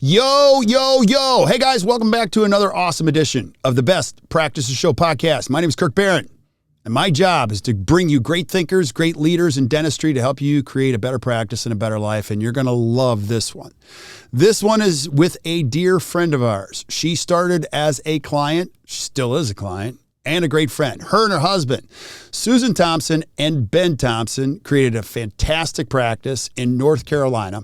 Yo, yo, yo. Hey, guys, welcome back to another awesome edition of the Best Practices Show podcast. My name is Kirk Behrendt, and my job is to bring you great thinkers, great leaders in dentistry to help you create a better practice and a better life, and you're going to love this one. This one is with a dear friend of ours. She started as a client, still is a client, and a great friend. Her and her husband, Susan Thompson and Ben Thompson, created a fantastic practice in North Carolina,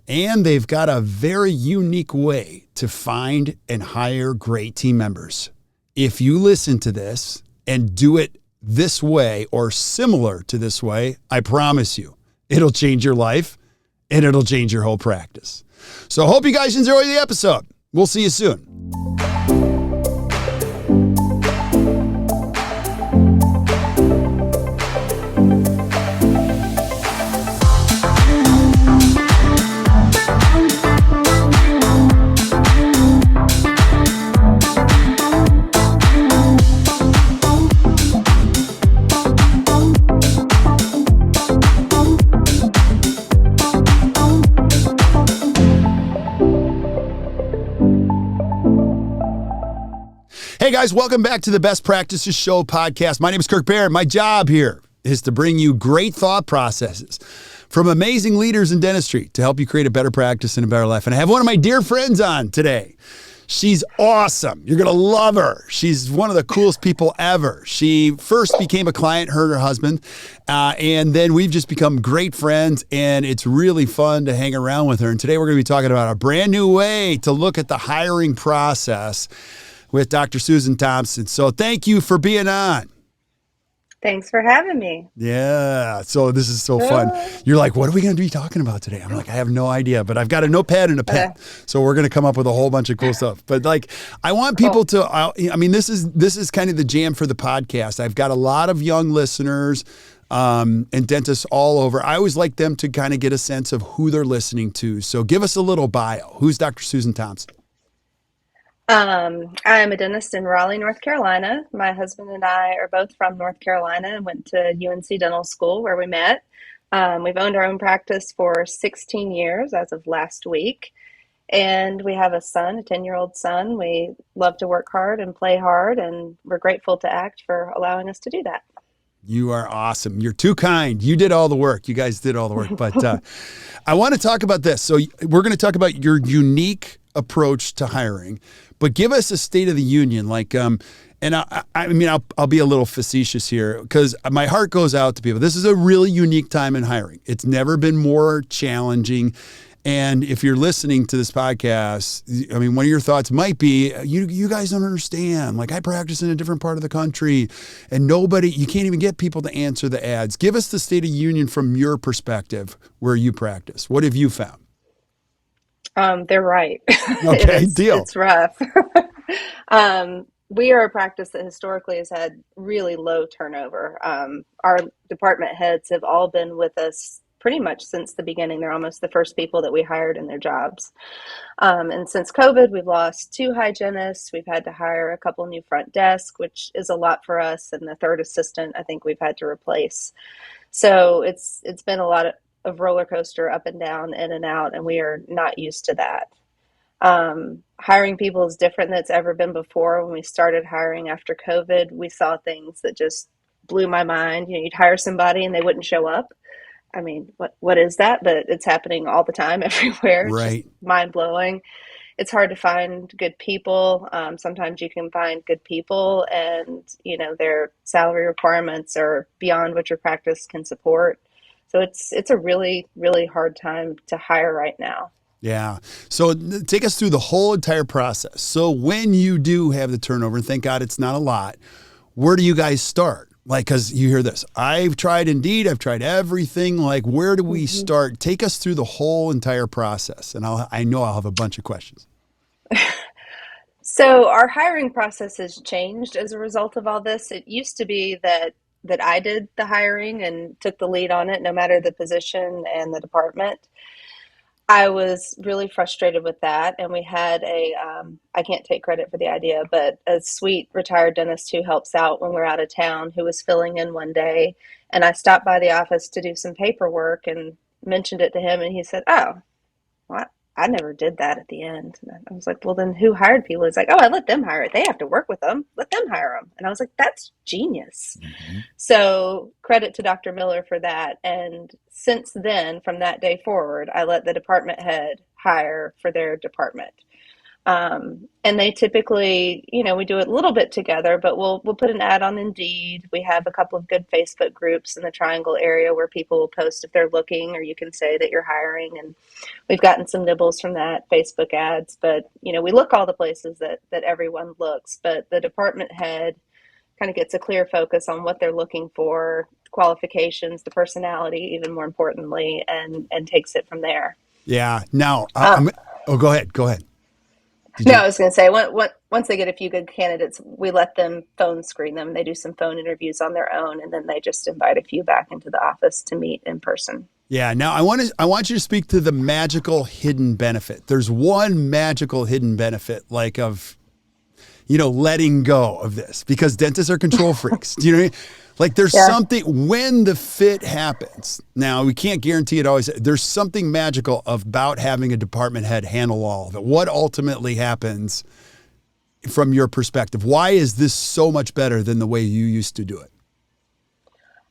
and they've got a very unique way to find and hire great team members. If you listen to this and do it this way or similar to this way, I promise you, it'll change your life and it'll change your whole practice. So I hope you guys enjoy the episode. We'll see you soon. Hey guys, welcome back to the Best Practices Show podcast. My name is Kirk Behrendt. My job here is to bring you great thought processes from amazing leaders in dentistry to help you create a better practice and a better life. And I have one of my dear friends on today. She's awesome. You're going to love her. She's one of the coolest people ever. She first became a client, her and her husband, and then we've just become great friends, and it's really fun to hang around with her. And today we're going to be talking about a brand new way to look at the hiring process with Dr. Susan Thompson. So thank you for being on. Thanks for having me. Yeah. So this is so fun. You're like, what are we going to be talking about today? I'm like, I have no idea, but I've got a notepad and a pen. So we're going to come up with a whole bunch of cool stuff. But like, I want people to, I mean, this is kind of the jam for the podcast. I've got a lot of young listeners and dentists all over. I always like them to kind of get a sense of who they're listening to. So give us a little bio. Who's Dr. Susan Thompson? I'm a dentist in Raleigh, North Carolina. My husband and I are both from North Carolina and went to UNC Dental School where we met. We've owned our own practice for 16 years as of last week. And we have a son, a 10-year-old son. We love to work hard and play hard, and we're grateful to ACT for allowing us to do that. You are awesome. You're too kind. You did all the work. You guys did all the work. But I want to talk about this. So we're going to talk about your unique approach to hiring, but give us a state of the union. Like, and I'll be a little facetious here because my heart goes out to people. This is a really unique time in hiring. It's never been more challenging. And if you're listening to this podcast, I mean, one of your thoughts might be, you guys don't understand. Like, I practice in a different part of the country and you can't even get people to answer the ads. Give us the state of union from your perspective where you practice. What have you found? They're right. Okay, deal. It's rough. We are a practice that historically has had really low turnover. Our department heads have all been with us pretty much since the beginning. They're almost the first people that we hired in their jobs. And since COVID, we've lost 2 hygienists. We've had to hire a couple new front desk, which is a lot for us. And the 3rd assistant, I think we've had to replace. So it's been a lot of roller coaster up and down, in and out, and we are not used to that. Hiring people is different than it's ever been before. When we started hiring after COVID, we saw things that just blew my mind. You know, you'd hire somebody and they wouldn't show up. I mean, what is that? But it's happening all the time everywhere. Right. It's just mind-blowing. It's hard to find good people. Sometimes you can find good people and, you know, their salary requirements are beyond what your practice can support. So it's a really, really hard time to hire right now. Yeah. So take us through the whole entire process. So when you do have the turnover, and thank God it's not a lot, where do you guys start? Like, because you hear this, I've tried Indeed, I've tried everything. Like, where do we start? Take us through the whole entire process. And I know I'll have a bunch of questions. So our hiring process has changed as a result of all this. It used to be that I did the hiring and took the lead on it, no matter the position and the department. I was really frustrated with that. And we had I can't take credit for the idea, but a sweet retired dentist who helps out when we're out of town, who was filling in one day. And I stopped by the office to do some paperwork and mentioned it to him. And he said, "Oh, well, I never did that at the end. And I was like, well, then who hired people? It's like, oh, I let them hire it. They have to work with them. Let them hire them. And I was like, that's genius. Mm-hmm. So credit to Dr. Miller for that. And since then, from that day forward, I let the department head hire for their department. And they typically, we do it a little bit together, but we'll put an ad on Indeed. We have a couple of good Facebook groups in the Triangle area where people will post if they're looking, or you can say that you're hiring. And we've gotten some nibbles from that Facebook ads. But we look all the places that everyone looks. But the department head kind of gets a clear focus on what they're looking for, qualifications, the personality, even more importantly, and takes it from there. Yeah. Now, go ahead. Go ahead. I was going to say, once they get a few good candidates, we let them phone screen them. They do some phone interviews on their own, and then they just invite a few back into the office to meet in person. Yeah. Now, I want you to speak to the magical hidden benefit. There's one magical hidden benefit, like of, letting go of this, because dentists are control freaks. Do you know what I mean? Like there's something when the fit happens. Now, we can't guarantee it always. There's something magical about having a department head handle all of it. What ultimately happens from your perspective? Why is this so much better than the way you used to do it?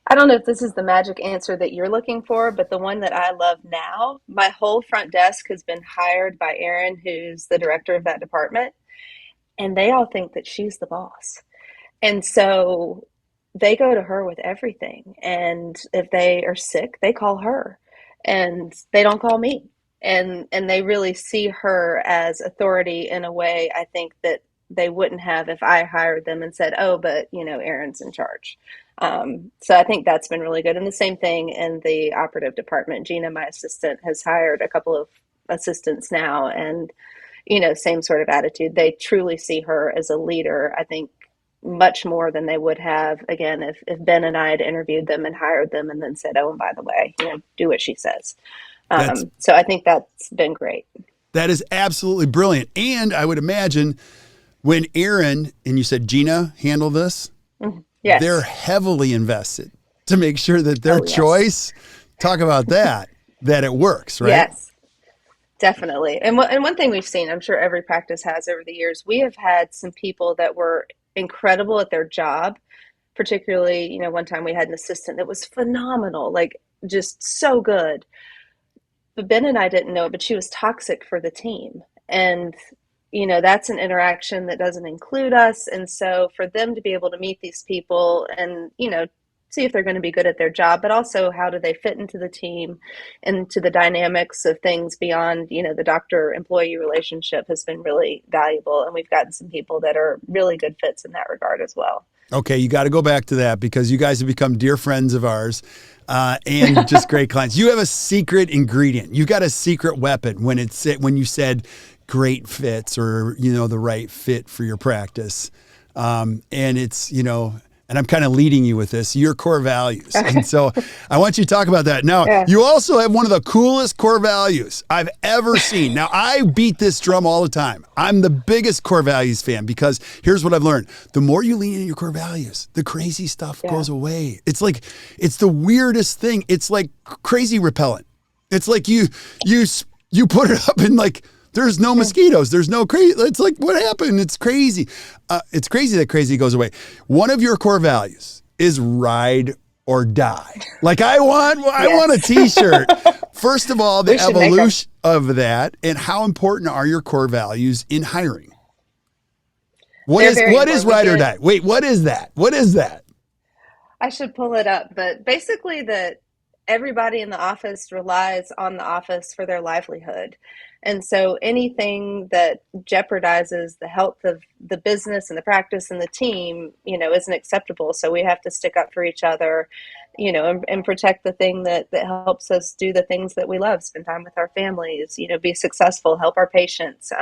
I don't know if this is the magic answer that you're looking for, but the one that I love now, my whole front desk has been hired by Erin, who's the director of that department, and they all think that she's the boss. And so they go to her with everything. And if they are sick, they call her, and they don't call me. And they really see her as authority in a way I think that they wouldn't have if I hired them and said, oh, but Erin's in charge. So I think that's been really good. And the same thing in the operative department. Gina, my assistant, has hired a couple of assistants now, and same sort of attitude. They truly see her as a leader, I think, much more than they would have, again, if Ben and I had interviewed them and hired them and then said, oh, and by the way, do what she says. So I think that's been great. That is absolutely brilliant. And I would imagine when Erin and you said Gina handle this, yes, they're heavily invested to make sure that their choice, talk about that it works, right? Yes. Definitely. And one thing we've seen, I'm sure every practice has over the years, we have had some people that were incredible at their job. Particularly, one time we had an assistant that was phenomenal, like just so good. But Ben and I didn't know it, but she was toxic for the team. And, that's an interaction that doesn't include us. And so for them to be able to meet these people and, see if they're going to be good at their job, but also how do they fit into the team and to the dynamics of things beyond, the doctor-employee relationship has been really valuable. And we've gotten some people that are really good fits in that regard as well. Okay, you got to go back to that because you guys have become dear friends of ours and just great clients. You have a secret ingredient. You got a secret weapon when you said great fits or, the right fit for your practice. And it's, and I'm kind of leading you with this, your core values. And so I want you to talk about that. Now, you also have one of the coolest core values I've ever seen. Now, I beat this drum all the time. I'm the biggest core values fan because here's what I've learned. The more you lean into your core values, the crazy stuff goes away. It's the weirdest thing. It's like crazy repellent. It's like you put it up and there's no mosquitoes. There's no crazy. It's like, what happened? It's crazy. It's crazy that crazy goes away. One of your core values is ride or die. I want a t-shirt. First of all, the evolution of that and how important are your core values in hiring? What is ride or die? Wait, what is that? What is that? I should pull it up, but basically that everybody in the office relies on the office for their livelihood. And so anything that jeopardizes the health of the business and the practice and the team, isn't acceptable. So we have to stick up for each other, and protect the thing that helps us do the things that we love, spend time with our families, be successful, help our patients.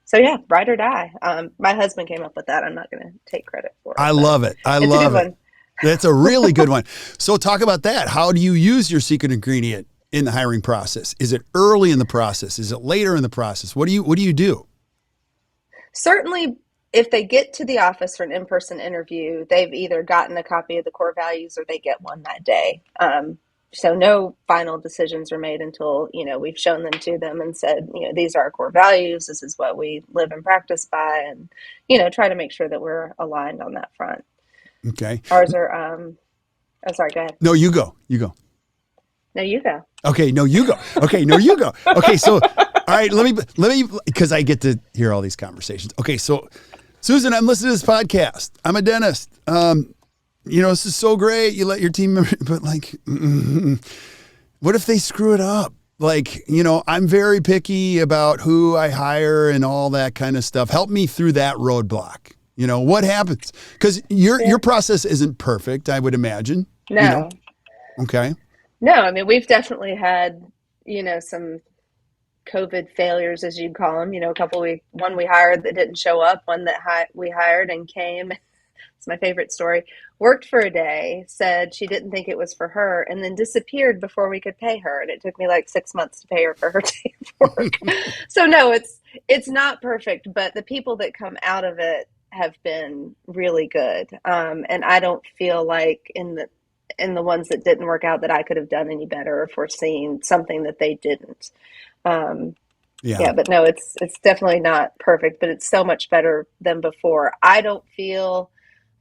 So yeah, ride or die. My husband came up with that. I'm not going to take credit for it. I love it. I love it. That's a really good one. So talk about that. How do you use your secret ingredient in the hiring process? Is it early in the process? Is it later in the process? What do you do? Certainly, if they get to the office for an in-person interview, they've either gotten a copy of the core values or they get one that day. So no final decisions are made until, we've shown them to them and said, these are our core values. This is what we live and practice by, and, try to make sure that we're aligned on that front. Okay. Ours are, oh, sorry, go ahead. No, you go. You go. No, you go. Okay. No, you go. Okay. No, you go. Okay. So, all right, let me, because I get to hear all these conversations. Okay. So, Susan, I'm listening to this podcast. I'm a dentist. This is so great. You let your team member, but like, what if they screw it up? Like, I'm very picky about who I hire and all that kind of stuff. Help me through that roadblock. What happens? Because your process isn't perfect, I would imagine. No. Okay. No, I mean, we've definitely had, some COVID failures, as you'd call them, one we hired that didn't show up, one that we hired and came. It's my favorite story. Worked for a day, said she didn't think it was for her, and then disappeared before we could pay her. And it took me like 6 months to pay her for her day of work. So no, it's not perfect, but the people that come out of it have been really good. And I don't feel like in the ones that didn't work out that I could have done any better or foreseen something that they didn't. Yeah, but no, it's definitely not perfect, but it's so much better than before. I don't feel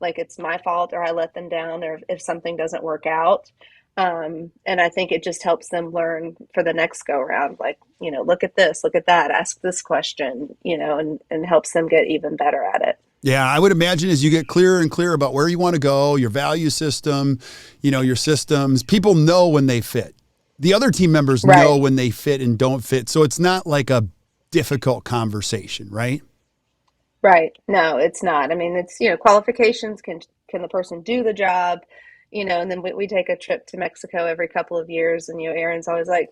like it's my fault or I let them down or if something doesn't work out. And I think it just helps them learn for the next go around, like, look at this, look at that, ask this question, and helps them get even better at it. Yeah, I would imagine as you get clearer and clearer about where you want to go, your value system, your systems, people know when they fit. The other team members know when they fit and don't fit. So it's not like a difficult conversation, right? Right. No, it's not. I mean, it's, qualifications. Can the person do the job? And then we take a trip to Mexico every couple of years. And, Aaron's always like,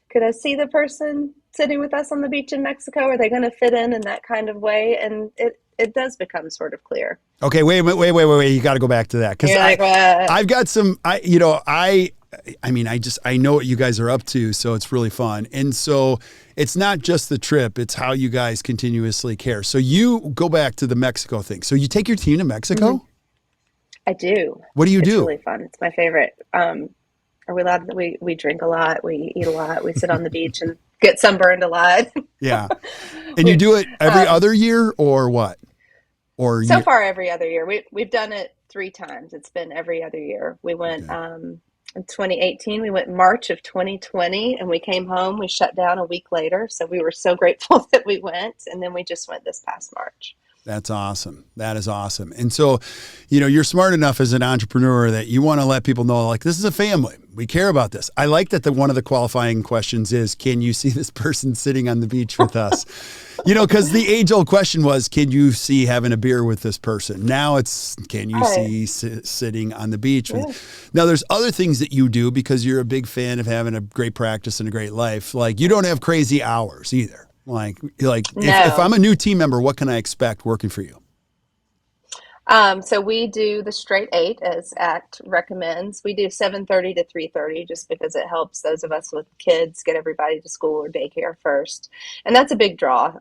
could I see the person sitting with us on the beach in Mexico? Are they going to fit in that kind of way? And it does become sort of clear. Okay, wait. You got to go back to that. Because I've got some, I know what you guys are up to, so it's really fun. And so it's not just the trip, it's how you guys continuously care. So you go back to the Mexico thing. So you take your team to Mexico? Mm-hmm. I do. What do you do? It's really fun. It's my favorite. Are we allowed to, we drink a lot, we eat a lot, we sit on the beach and get sunburned a lot. Yeah. And you do it every other year or what? Or so far every other year. We've done it 3 times. It's been every other year. We went in 2018, we went March of 2020, and we came home. We shut down a week later, so we were so grateful that we went. And then we just went this past March. That's awesome. That is awesome. And so, you're smart enough as an entrepreneur that you want to let people know, like, this is a family. We care about this. I like that one of the qualifying questions is, can you see this person sitting on the beach with us? Because the age-old question was, can you see having a beer with this person? Now it's, can you see sitting on the beach? Now, there's other things that you do because you're a big fan of having a great practice and a great life. Like, you don't have crazy hours either. Like no. if I'm a new team member, what can I expect working for you? So we do the straight 8 as ACT recommends. We do 7:30 to 3:30 just because it helps those of us with kids get everybody to school or daycare first. And that's a big draw.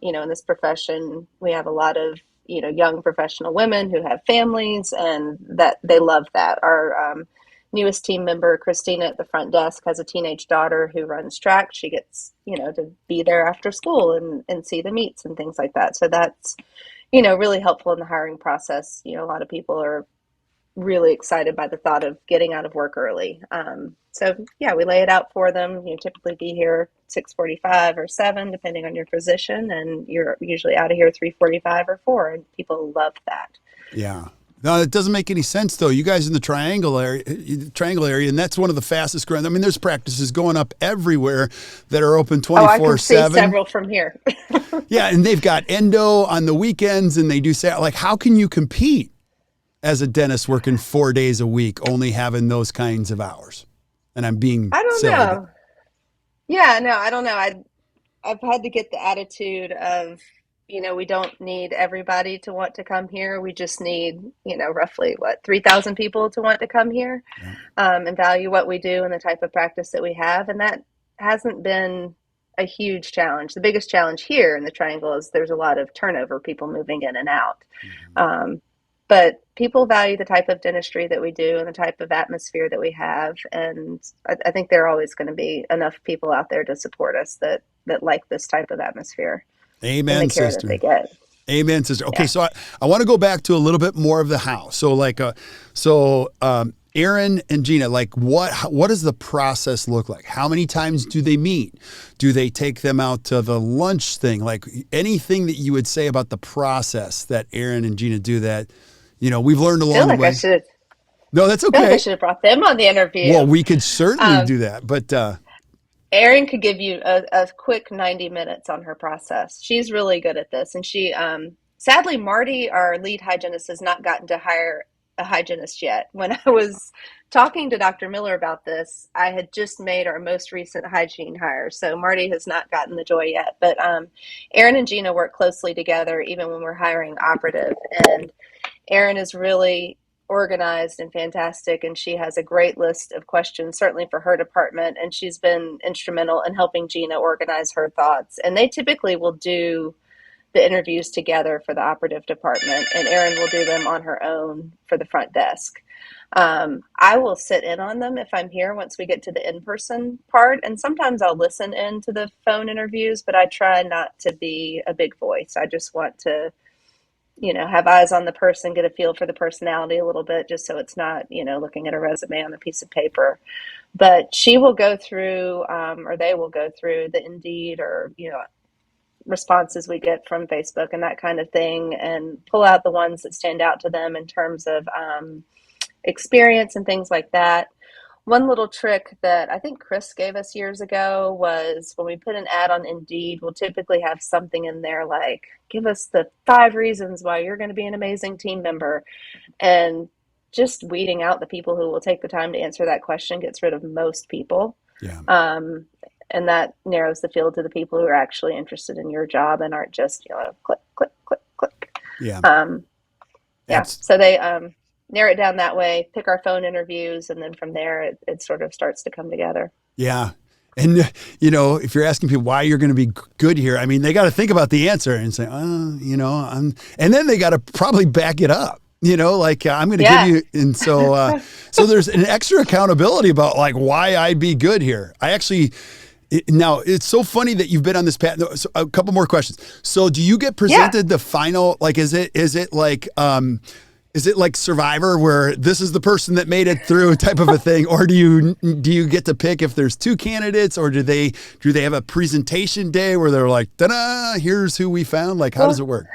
In this profession, we have a lot of, young professional women who have families and that they love that. Our newest team member, Christina, at the front desk has a teenage daughter who runs track. She gets, to be there after school and see the meets and things like that. So that's, really helpful in the hiring process. A lot of people are really excited by the thought of getting out of work early. So yeah, we lay it out for them. You typically be here 6:45 or 7, depending on your position, and you're usually out of here 3:45 or 4, and people love that. Yeah. No, it doesn't make any sense, though. You guys in the triangle area, and that's one of the fastest growing. I mean, there's practices going up everywhere that are open 24/7. I can see several from here. Yeah, and they've got endo on the weekends, and they do say, like, how can you compete as a dentist working 4 days a week, only having those kinds of hours? And I'm being I don't silly. know. Yeah, no, I don't know. I've had to get the attitude of, we don't need everybody to want to come here. We just need, roughly 3,000 people to want to come here, and value what we do and the type of practice that we have. And that hasn't been a huge challenge. The biggest challenge here in the Triangle is there's a lot of turnover, people moving in and out. but people value the type of dentistry that we do and the type of atmosphere that we have. And I think there are always going to be enough people out there to support us that like this type of atmosphere and the Amen, care that sister. they get. Amen, sister. Okay, Yeah. so I want to go back to a little bit more of the how. So Aaron and Gina, like what does the process look like? How many times do they meet? Do they take them out to the lunch thing? Like anything that you would say about the process that Aaron and Gina do that, we've learned I along feel the like way. No, that's I feel like I okay. should have brought them on the interview. Well, we could certainly do that, but Erin could give you a quick 90 minutes on her process. She's really good at this. And sadly, Marty, our lead hygienist, has not gotten to hire a hygienist yet. When I was talking to Dr. Miller about this, I had just made our most recent hygiene hire. So Marty has not gotten the joy yet. But Erin and Gina work closely together, even when we're hiring operative. And Erin is really organized and fantastic, and she has a great list of questions, certainly for her department, and she's been instrumental in helping Gina organize her thoughts. And they typically will do the interviews together for the operative department, and Erin will do them on her own for the front desk. I will sit in on them if I'm here once we get to the in-person part, and sometimes I'll listen in to the phone interviews, but I try not to be a big voice. I just want to have eyes on the person, get a feel for the personality a little bit, just so it's not, looking at a resume on a piece of paper. But she will go through, or they will go through the Indeed or, responses we get from Facebook and that kind of thing, and pull out the ones that stand out to them in terms of experience and things like that. One little trick that I think Chris gave us years ago was when we put an ad on Indeed, we'll typically have something in there like, give us the 5 reasons why you're going to be an amazing team member. And just weeding out the people who will take the time to answer that question gets rid of most people. yeah. And that narrows the field to the people who are actually interested in your job and aren't just, click, click, click, click. Yeah. So they narrow it down that way, pick our phone interviews, and then from there it sort of starts to come together. Yeah. And, if you're asking people why you're going to be good here, I mean, they got to think about the answer and say, and then they got to probably back it up, I'm going to give you. And so, so there's an extra accountability about like why I'd be good here. Now, it's so funny that you've been on this path. So a couple more questions. So do you get presented the final, like, is it like Survivor where this is the person that made it through type of a thing? Or do you get to pick if there's 2 candidates, or do they have a presentation day where they're like, ta-da, here's who we found? Like, how does it work?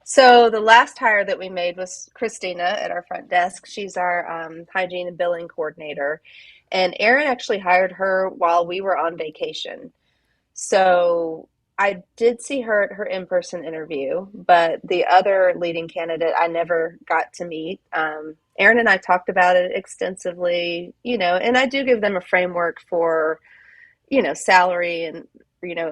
So the last hire that we made was Christina at our front desk. She's our hygiene and billing coordinator. And Erin actually hired her while we were on vacation. So I did see her at her in-person interview, but the other leading candidate I never got to meet. Erin and I talked about it extensively, and I do give them a framework for, salary and,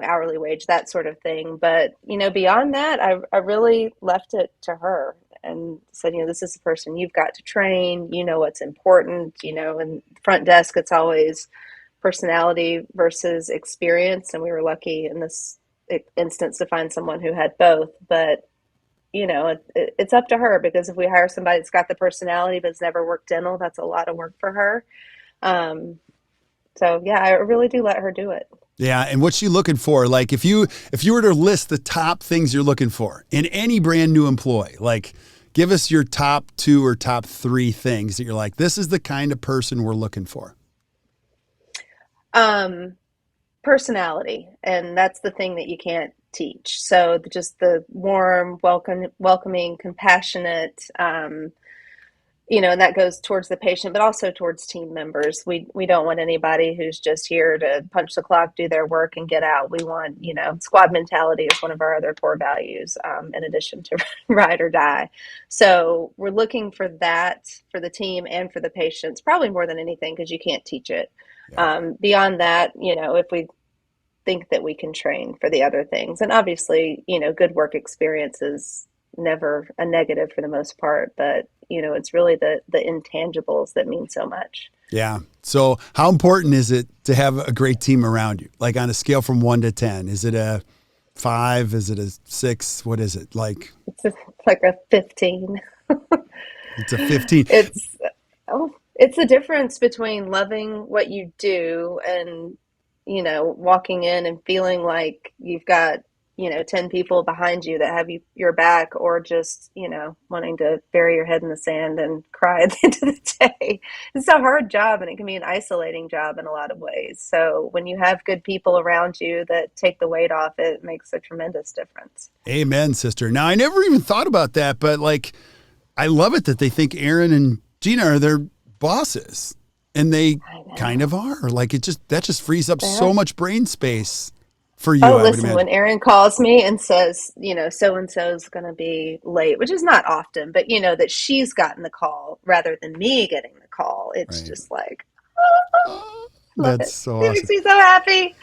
hourly wage, that sort of thing. But, beyond that, I really left it to her and said, this is the person you've got to train, what's important, and front desk, it's always personality versus experience. And we were lucky in this instance to find someone who had both. But, it's up to her, because if we hire somebody that's got the personality but has never worked dental, that's a lot of work for her. So yeah, I really do let her do it. Yeah. And what's she looking for? Like if you were to list the top things you're looking for in any brand new employee, like give us your top 2 or top 3 things that you're like, this is the kind of person we're looking for. Personality. And that's the thing that you can't teach. So just the warm, welcoming, compassionate, and that goes towards the patient, but also towards team members. We don't want anybody who's just here to punch the clock, do their work, and get out. We want, squad mentality is one of our other core values, in addition to ride or die. So we're looking for that for the team and for the patients, probably more than anything, because you can't teach it. Yeah. Beyond that, if we think that we can train for the other things, and obviously, good work experience is never a negative for the most part, but it's really the intangibles that mean so much. Yeah. So how important is it to have a great team around you? Like on a scale from 1 to 10, is it a 5? Is it a 6? What is it like? It's like a 15. It's a 15. It's it's the difference between loving what you do and, walking in and feeling like you've got, 10 people behind you that have your back, or just, wanting to bury your head in the sand and cry at the end of the day. It's a hard job, and it can be an isolating job in a lot of ways. So when you have good people around you that take the weight off, it makes a tremendous difference. Amen, sister. Now, I never even thought about that, but like, I love it that they think Aaron and Gina are their bosses, and they kind of are. Like, that just frees up so much brain space for you. Oh, listen, when Aaron calls me and says, so and so's going to be late, which is not often, but that she's gotten the call rather than me getting the call, it's just like, that's so awesome. It makes me so happy.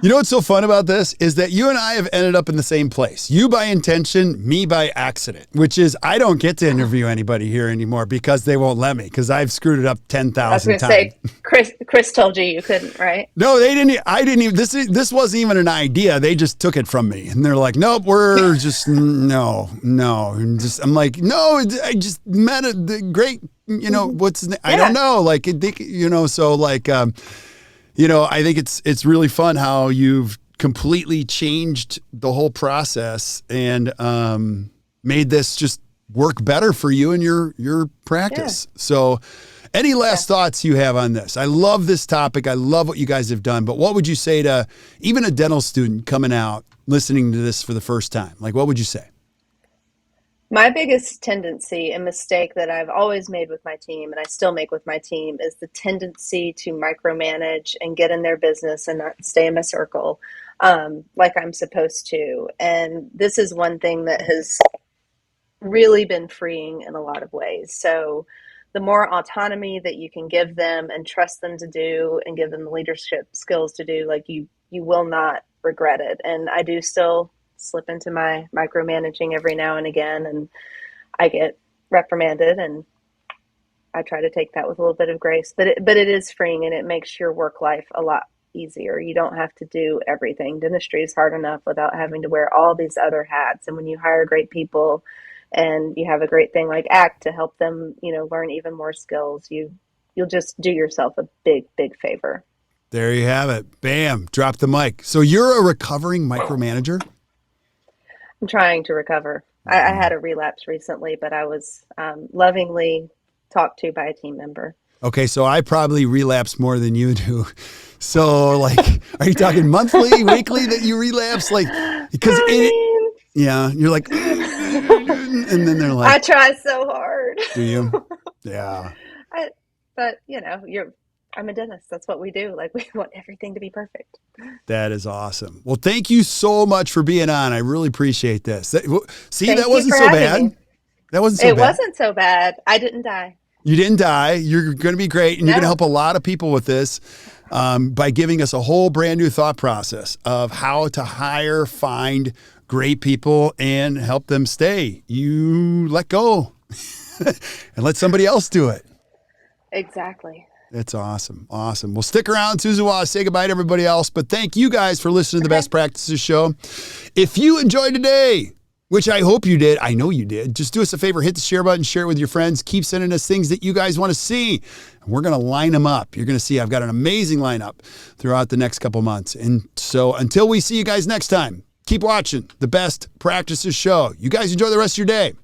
You know what's so fun about this is that you and I have ended up in the same place. You by intention, me by accident, which is I don't get to interview anybody here anymore because they won't let me, because I've screwed it up 10,000 times. I was going to say, Chris told you couldn't, right? No, they didn't. I didn't even. This wasn't even an idea. They just took it from me, and they're like, "Nope, we're just no." And just I'm like, "No, I just met the great. What's his name? I don't know. Like, so like." I think it's really fun how you've completely changed the whole process and made this just work better for you and your practice. Yeah. So any last thoughts you have on this? I love this topic. I love what you guys have done. But what would you say to even a dental student coming out, listening to this for the first time? Like, what would you say? My biggest tendency and mistake that I've always made with my team, and I still make with my team, is the tendency to micromanage and get in their business and not stay in my circle like I'm supposed to. And this is one thing that has really been freeing in a lot of ways. So the more autonomy that you can give them and trust them to do, and give them the leadership skills to do, like you will not regret it. And I do still slip into my micromanaging every now and again, and I get reprimanded, and I try to take that with a little bit of grace, but it is freeing, and it makes your work life a lot easier. You don't have to do everything. Dentistry is hard enough without having to wear all these other hats. And when you hire great people and you have a great thing like ACT to help them, learn even more skills, you'll just do yourself a big, big favor. There you have it. Bam, drop the mic. So you're a recovering micromanager? I'm trying to recover. I had a relapse recently, but I was lovingly talked to by a team member. Okay, so I probably relapse more than you do. So, like, are you talking monthly, weekly that you relapse? Like, because you're like, and then they're like, I try so hard. Do you? Yeah. But I'm a dentist. That's what we do. Like, we want everything to be perfect. That is awesome. Well, thank you so much for being on. I really appreciate this. That wasn't so bad. That wasn't so bad. It wasn't so bad. I didn't die. You didn't die. You're going to be great. And you're going to help a lot of people with this by giving us a whole brand new thought process of how to hire, find great people, and help them stay. You let go and let somebody else do it. Exactly. That's awesome. Awesome. Well, stick around, Susan, while I say goodbye to everybody else. But thank you guys for listening to the Best Practices Show. If you enjoyed today, which I hope you did, I know you did, just do us a favor, hit the share button, share it with your friends. Keep sending us things that you guys want to see. And we're going to line them up. You're going to see I've got an amazing lineup throughout the next couple months. And so until we see you guys next time, keep watching the Best Practices Show. You guys enjoy the rest of your day.